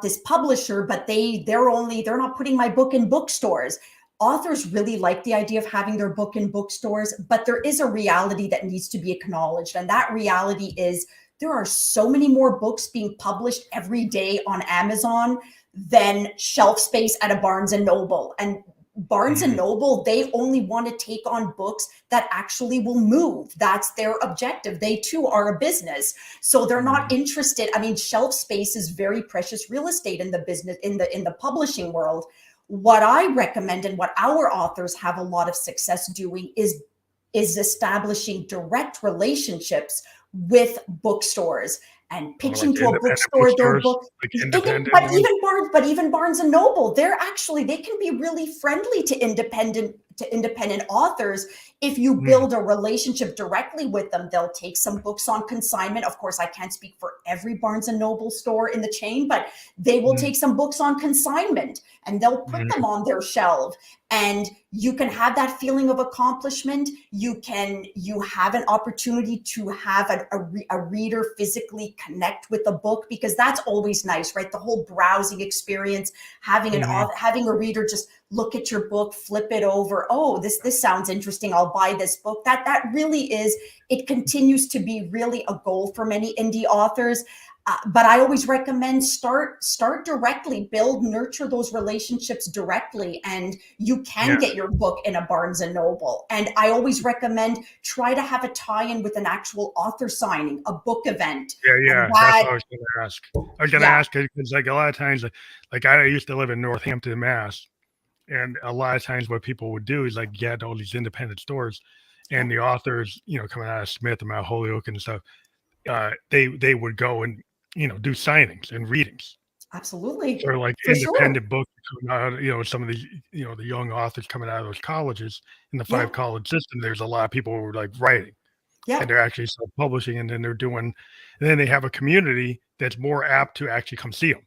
this publisher, but they're not putting my book in bookstores. Authors really like the idea of having their book in bookstores, but there is a reality that needs to be acknowledged. And that reality is there are so many more books being published every day on Amazon than shelf space at a Barnes and Noble. And Barnes and Noble, they only want to take on books that actually will move. That's their objective. They too are a business. So they're not interested. I mean, shelf space is very precious real estate in the business, in the publishing world. What I recommend and what our authors have a lot of success doing is establishing direct relationships with bookstores and pitching Like to a bookstore their book. Like But even Barnes and Noble, they can be really friendly to independent authors. If you build a relationship directly with them, they'll take some books on consignment. Of course, I can't speak for every Barnes and Noble store in the chain, but they will take some books on consignment and they'll put them on their shelf. And you can have that feeling of accomplishment. You have an opportunity to have a reader physically connect with the book, because that's always nice, right? The whole browsing experience, having a reader just look at your book, flip it over. Oh, this sounds interesting. I'll buy this book. That really is, it continues to be really a goal for many indie authors. But I always recommend start directly, nurture those relationships directly, and you can get your book in a Barnes and Noble. And I always recommend try to have a tie-in with an actual author signing, a book event. Yeah. That's what I was going to ask. I was going to ask because like a lot of times, like I used to live in Northampton, Mass. And a lot of times what people would do is like get all these independent stores and the authors, coming out of Smith and Mount Holyoke and stuff, they would go and, do signings and readings. Absolutely. Or like For independent books coming out, some of these, the young authors coming out of those colleges in the 5-college system. There's a lot of people who are like writing and they're actually self-publishing, and then and then they have a community that's more apt to actually come see them,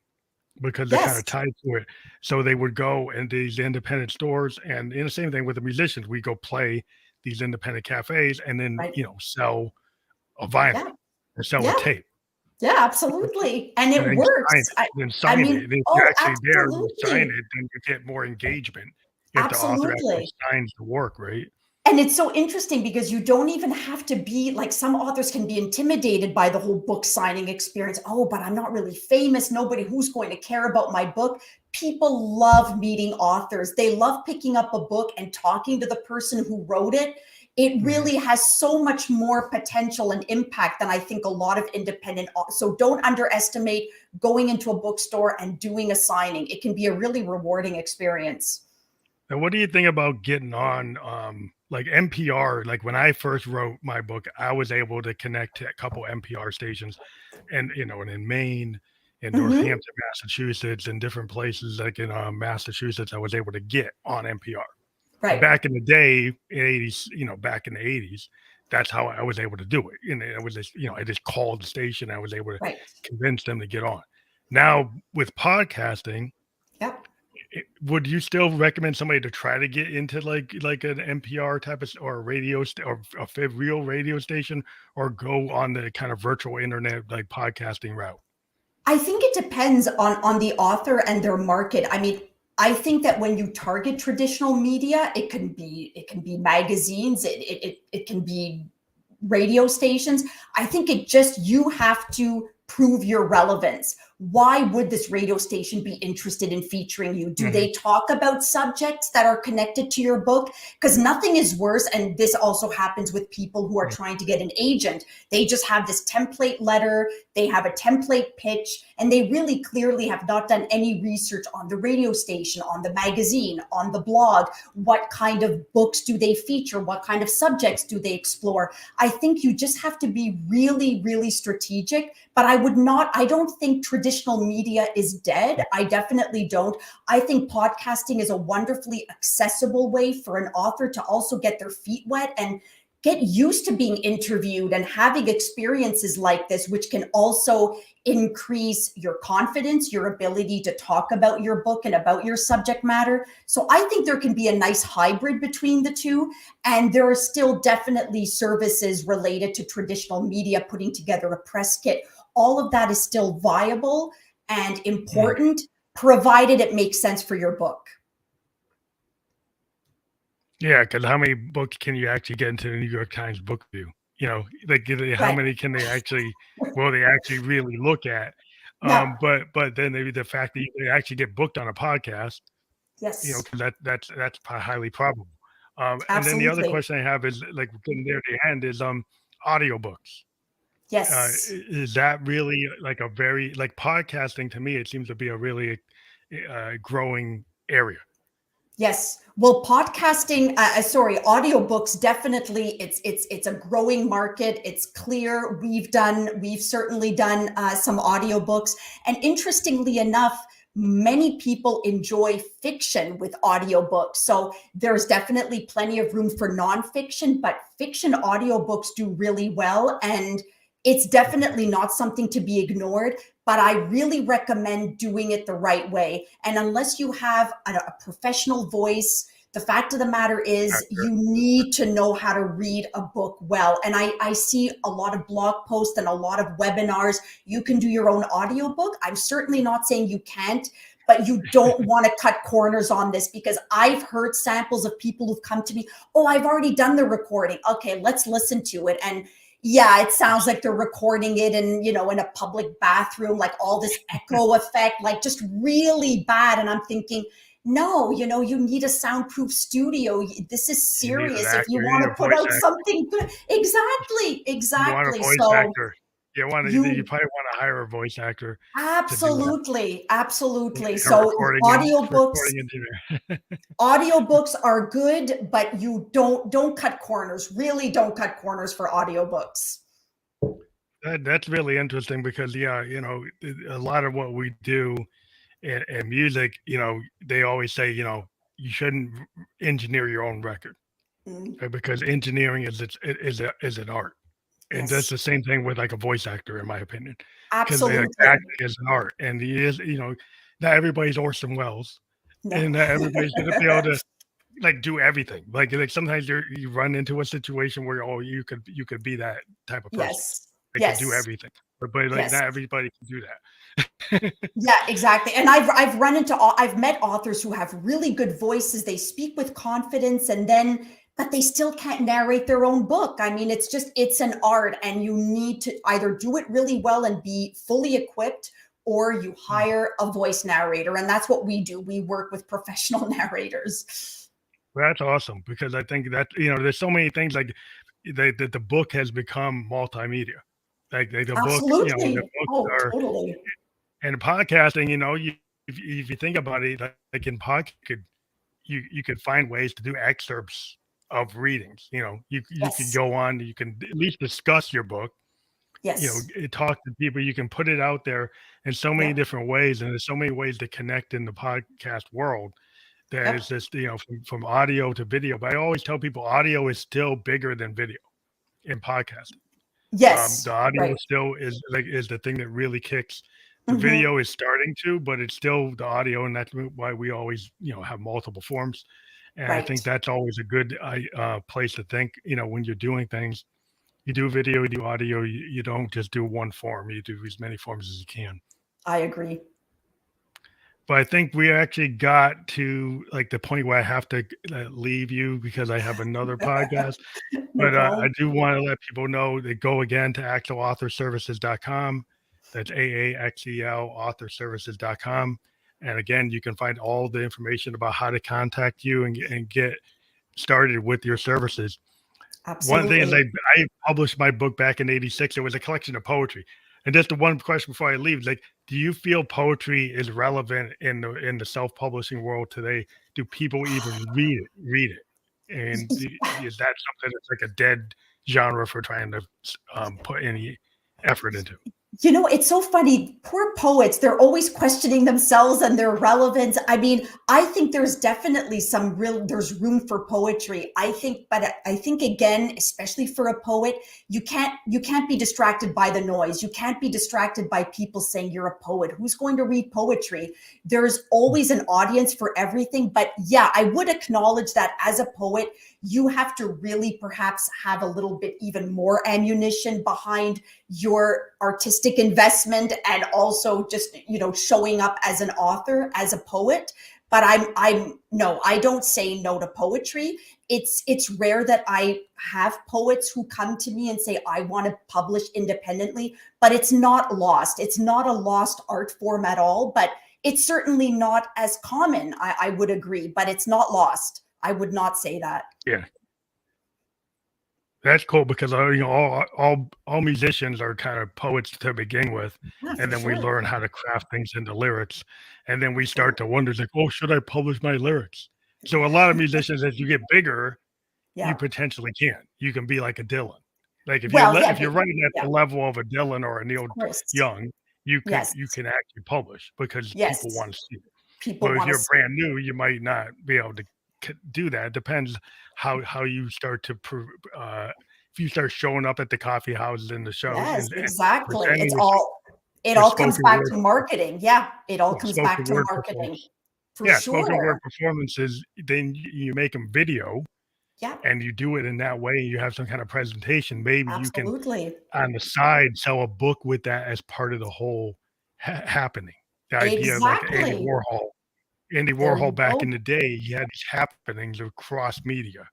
because they're kind of tied to it. So they would go in these independent stores, and the same thing with the musicians. We go play these independent cafes and then, sell a vinyl or sell a tape. Yeah, absolutely. And it works. Sign it. If you're actually there and sign it, then you get more engagement if the author actually signs the work, right? And it's so interesting because you don't even have to be like, some authors can be intimidated by the whole book signing experience. Oh, but I'm not really famous. Who's going to care about my book? People love meeting authors. They love picking up a book and talking to the person who wrote it. It really has so much more potential and impact than I think a lot of independent. So don't underestimate going into a bookstore and doing a signing. It can be a really rewarding experience. And what do you think about getting on like NPR? Like when I first wrote my book, I was able to connect to a couple NPR stations, and and in Maine, in Northampton, Massachusetts, and different places like in Massachusetts, I was able to get on NPR. Right. Back in the day, back in the 80s, that's how I was able to do it. And it was just, I just called the station. I was able to convince them to get on. Now with podcasting, would you still recommend somebody to try to get into like an NPR type of or a or a real radio station, or go on the kind of virtual internet like podcasting route? I think it depends on the author and their market. I mean, I think that when you target traditional media, it can be magazines, it can be radio stations. I think you have to prove your relevance. Why would this radio station be interested in featuring you? Do they talk about subjects that are connected to your book? Because nothing is worse, and this also happens with people who are trying to get an agent. They just have this template letter, they have a template pitch, and they really clearly have not done any research on the radio station, on the magazine, on the blog. What kind of books do they feature? What kind of subjects do they explore? I think you just have to be really, really strategic. But I don't think traditional media is dead. I definitely don't. I think podcasting is a wonderfully accessible way for an author to also get their feet wet and get used to being interviewed and having experiences like this, which can also increase your confidence, your ability to talk about your book and about your subject matter. So I think there can be a nice hybrid between the two. And there are still definitely services related to traditional media, putting together a press kit. All of that is still viable and important, provided it makes sense for your book. Yeah, because how many books can you actually get into the New York Times book review? Like how Right. many can they actually will they actually really look at? Yeah. But then maybe the fact that you can actually get booked on a podcast, Yes. because that's highly probable. And then the other Absolutely. question I have is, like, getting there to the end, is audiobooks. Yes. Is that really like a very like podcasting? To me, it seems to be a really growing area. Yes. Well, podcasting, audiobooks, definitely it's a growing market. It's clear. We've certainly done some audiobooks. And interestingly enough, many people enjoy fiction with audiobooks. So there's definitely plenty of room for nonfiction, but fiction audiobooks do really well. And it's definitely not something to be ignored, but I really recommend doing it the right way. And unless you have a professional voice, the fact of the matter is Actor. you need to know how to read a book well. And I see a lot of blog posts and a lot of webinars. You can do your own audiobook. I'm certainly not saying you can't, but you don't want to cut corners on this, because I've heard samples of people who've come to me, oh, I've already done the recording. Okay, let's listen to it. And yeah, it sounds like they're recording it in a public bathroom, like all this echo effect, like just really bad. And I'm thinking, no, you need a soundproof studio. This is You need an serious if actor. you You want need to a put voice out actor. something good. Exactly, You want a exactly. voice So actor. You you probably want to hire a voice actor to do that. absolutely, absolutely. A So audiobooks, recording engineer. audiobooks are good, but you don't cut corners. Really don't cut corners for audiobooks. That's really interesting because, a lot of what we do in music, they always say, you shouldn't engineer your own record, Mm, because engineering is an art. And that's yes, the same thing with like a voice actor, in my opinion, because like absolutely. acting is an art, and he is, not everybody's Orson Welles, No. and not everybody's gonna be able to like do everything. Like sometimes you run into a situation where, oh, you could be that type of person Yes. that could do Yes. everything, but like Yes. not everybody can do that. Yeah, exactly. And I've met authors who have really good voices. They speak with confidence, but they still can't narrate their own book. I mean, it's an art, and you need to either do it really well and be fully equipped, or you hire a voice narrator. And that's what we do. We work with professional narrators. That's awesome, because I think that, there's so many things like the book has become multimedia. Like the book, the Absolutely. books Oh, are, totally. and podcasting, if you think about it, like in podcast, you could find ways to do excerpts of readings. You could Yes. go on, you can at least discuss your book, Yes. talk to people, you can put it out there in so many Yep. different ways, and there's so many ways to connect in the podcast world. That is Yep. just, from audio to video. But I always tell people audio is still bigger than video in podcasting. The Yes. audio Right. still is the thing that really kicks The Mhm. video is starting to, but it's still the audio, and that's why we always, have multiple forms. And I think Right. that's always a good place to think, when you're doing things. You do video, you do audio, you don't just do one form, you do as many forms as you can. I agree. But I think we actually got to like the point where I have to leave you because I have another podcast. No But I problem. do want to let people know that go again to AxelAuthorServices.com. That's AAXEL authorservices.com. And again, you can find all the information about how to contact you and get started with your services. One of the things Absolutely. I published my book back in '86. It was a collection of poetry. And just the one question before I leave, like, do you feel poetry is relevant in the self-publishing world today? Do people even read it? And is that something that's like a dead genre for trying to put any effort into? It's so funny. Poor poets, they're always questioning themselves and their relevance. I mean, I think there's definitely there's room for poetry. But I think again, especially for a poet, you can't be distracted by the noise. You can't be distracted by people saying you're a poet. Who's going to read poetry? There's always an audience for everything. But yeah, I would acknowledge that as a poet, you have to really perhaps have a little bit even more ammunition behind your artistic investment and also just showing up as an author, as a poet. But I'm no, I don't say no to poetry. It's rare that I have poets who come to me and say I want to publish independently, but it's not lost. It's not a lost art form at all, but it's certainly not as common. I would agree, but it's not lost. I would not say that. Yeah. That's cool because all musicians are kind of poets to begin with, Yeah, and for then we sure. learn how to craft things into lyrics, and then we True. start to wonder, like, "Oh, should I publish my lyrics?" So a lot of musicians, as you get bigger, you Yeah. potentially can. You can be like a Dylan. Like Well, yeah, if you're writing at yeah, the of level of a Dylan or a Neil course. Young, Yes. you can actually publish because people Yes. want to see it. People But if want to you're see it. brand new, you might not be able to do that. It depends how you start to if you start showing up at the coffee houses and the shows Yes, and exactly. presenting It with all comes spoken back word to marketing. Yeah, it all comes back spoken to word marketing performance. for Yeah, spoken word sure. performances. Then you make them video Yeah, and you do it in that way. You have some kind of presentation. Maybe you can absolutely. on the side sell a book with that as part of the whole happening. The idea of like Exactly. Andy There Warhol you back go. in the day, he had these happenings across media,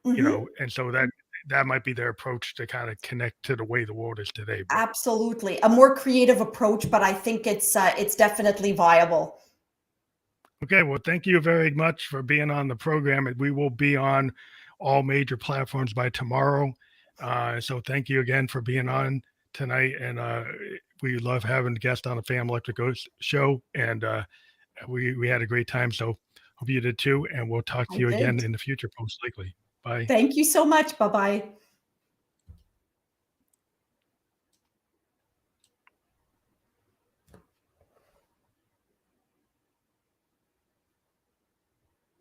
Mhm. and so that might be their approach to kind of connect to the way the world is today. But Absolutely. A more creative approach, but I think it's definitely viable. okay, well, thank you very much for being on the program, and we will be on all major platforms by tomorrow. So thank you again for being on tonight, and we love having guests on the Fan Electric Ghost show, and we had a great time. So hope you did too, and we'll talk to I you again did. in the future, most likely. Bye. Thank you so much. Bye-bye.